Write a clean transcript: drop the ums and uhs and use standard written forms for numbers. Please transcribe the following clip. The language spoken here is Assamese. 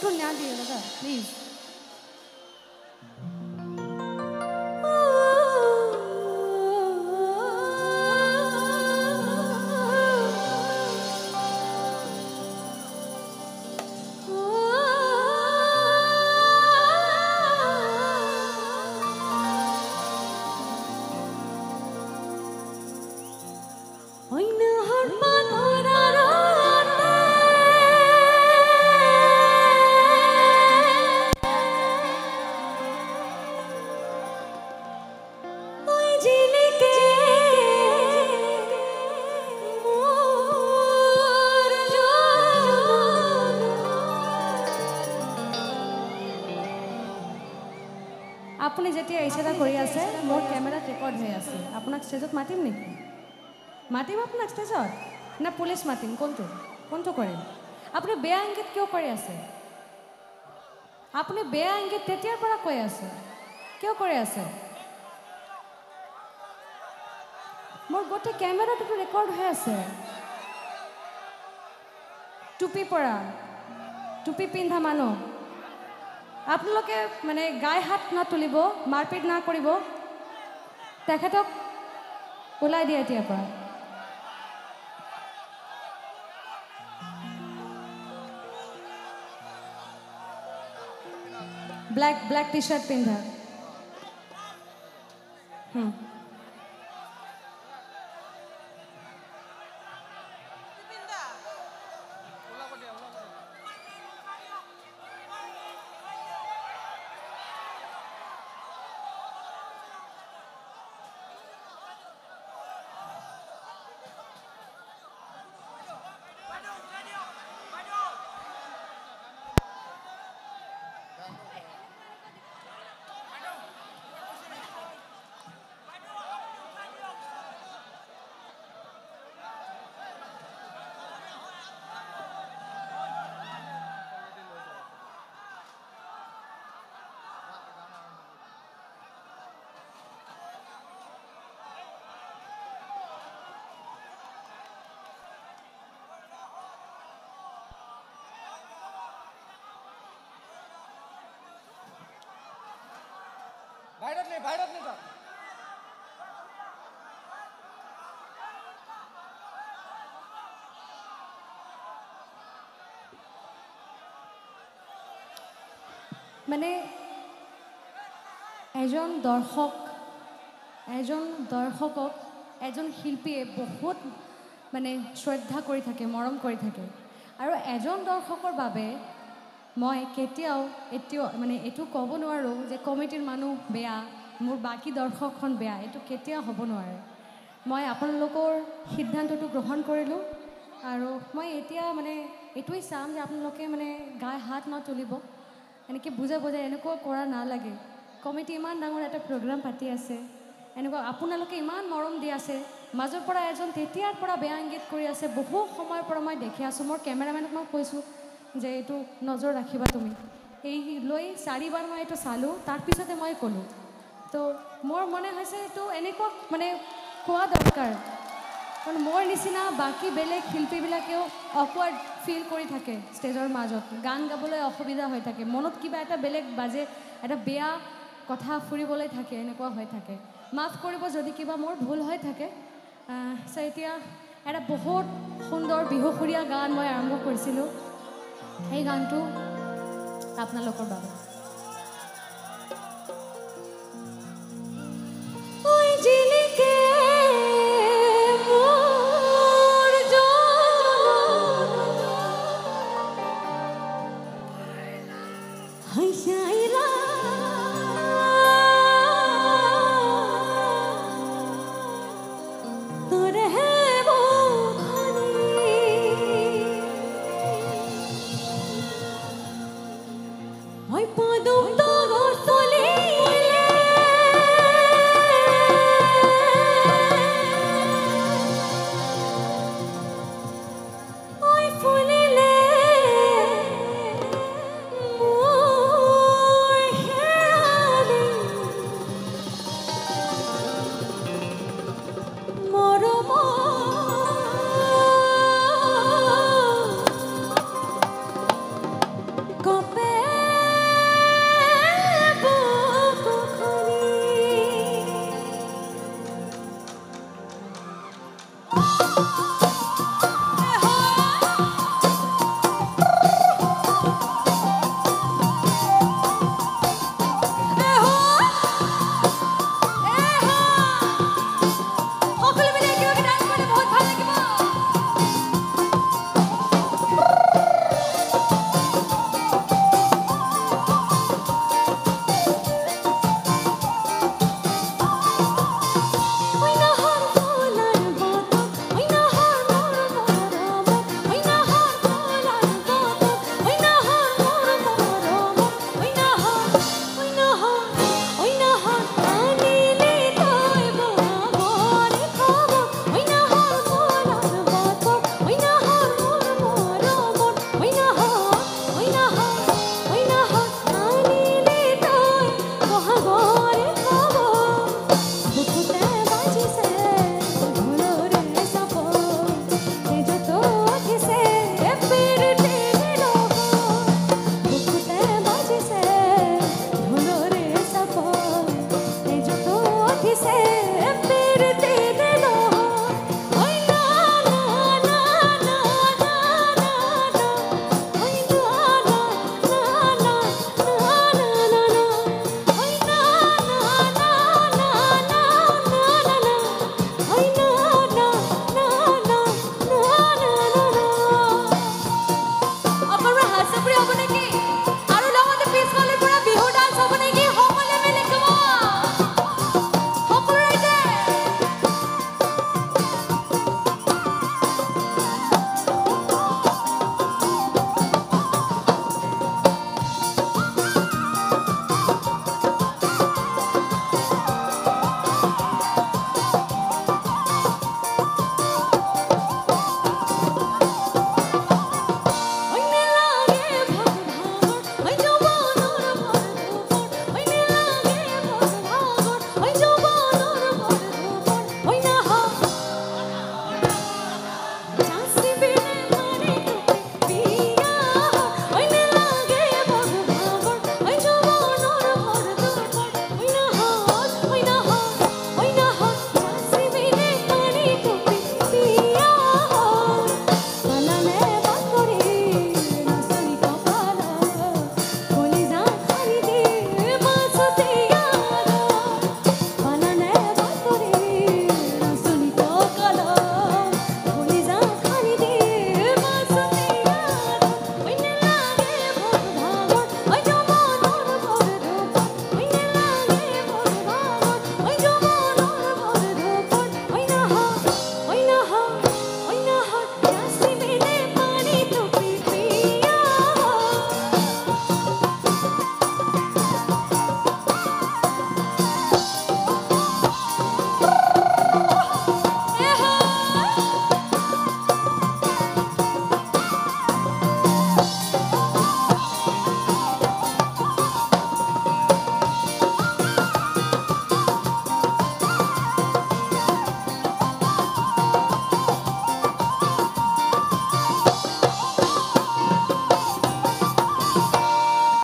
একটু না দিয়ে দাদা প্লিজ। আপুনি যেতিয়া ইশাৰা কৰি আছে মোৰ কেমেৰাত ৰেকৰ্ড হৈ আছে। আপোনাক ষ্টেজত মাতিম নেকি? মাতিম আপোনাক ষ্টেজত না পুলিচ মাতিম? কোনটো কোনটো কৰিম? আপুনি বেয়া ইংগিত কিয় কৰি আছে? আপুনি বেয়া ইংগিত তেতিয়াৰ পৰা কৈ আছে, কিয় কৰি আছে? মোৰ গোটেই কেমেৰাটোতো ৰেকৰ্ড হৈ আছে। টুপি পৰা টুপি পিন্ধা মানুহ আপোনালোকে মানে গায়ে হাত তুলিব, মাৰপিট না কৰিব। তেখেতক ওলাই দিয়ে এতিয়াৰ পৰা। ব্লেক টি শাৰ্ট পিন্ধা। বাহিৰত নি যাওক। মানে এজন দৰ্শকক এজন শিল্পীয়ে বহুত মানে শ্ৰদ্ধা কৰি থাকে, মৰম কৰি থাকে। আৰু এজন দৰ্শকৰ বাবে মই কেতিয়াও মানে এইটো ক'ব নোৱাৰোঁ যে কমিটিৰ মানুহ বেয়া, মোৰ বাকী দৰ্শকখন বেয়া, এইটো কেতিয়াও হ'ব নোৱাৰে। মই আপোনালোকৰ সিদ্ধান্তটো গ্ৰহণ কৰিলোঁ আৰু মই এতিয়া মানে এইটোৱেই চাম যে আপোনালোকে মানে গায়ে হাত তুলিব, এনেকৈ বুজাব যে এনেকুৱা কৰা নালাগে। কমিটি ইমান ডাঙৰ এটা প্ৰগ্ৰাম পাতি আছে, এনেকুৱা আপোনালোকে ইমান মৰম দি আছে, মাজৰ পৰা এজন তেতিয়াৰ পৰা বেয়া ইংগিত কৰি আছে। বহু সময়ৰ পৰা মই দেখি আছোঁ, মোৰ কেমেৰামেনক মই কৈছোঁ যে এইটো নজৰ ৰাখিবা তুমি। এই লৈ 4 বাৰ মই এইটো চালোঁ, তাৰপিছতে মই ক'লোঁ। তো মোৰ মনে হৈছে এইটো এনেকুৱা মানে কোৱা দৰকাৰ, কাৰণ মোৰ নিচিনা বাকী বেলেগ শিল্পীবিলাকেও অকৱাৰ্ড ফিল কৰি থাকে ষ্টেজৰ মাজত, গান গাবলৈ অসুবিধা হৈ থাকে, মনত কিবা এটা বেলেগ বাজে, এটা বেয়া কথা ফুৰিবলৈ থাকে, এনেকুৱা হৈ থাকে। মাফ কৰিব যদি কিবা মোৰ ভুল হৈ থাকে। চ' এতিয়া এটা বহুত সুন্দৰ বিহুসুৰীয়া গান মই আৰম্ভ কৰিছিলোঁ, সেই গানটো আপোনালোকৰ বাবে।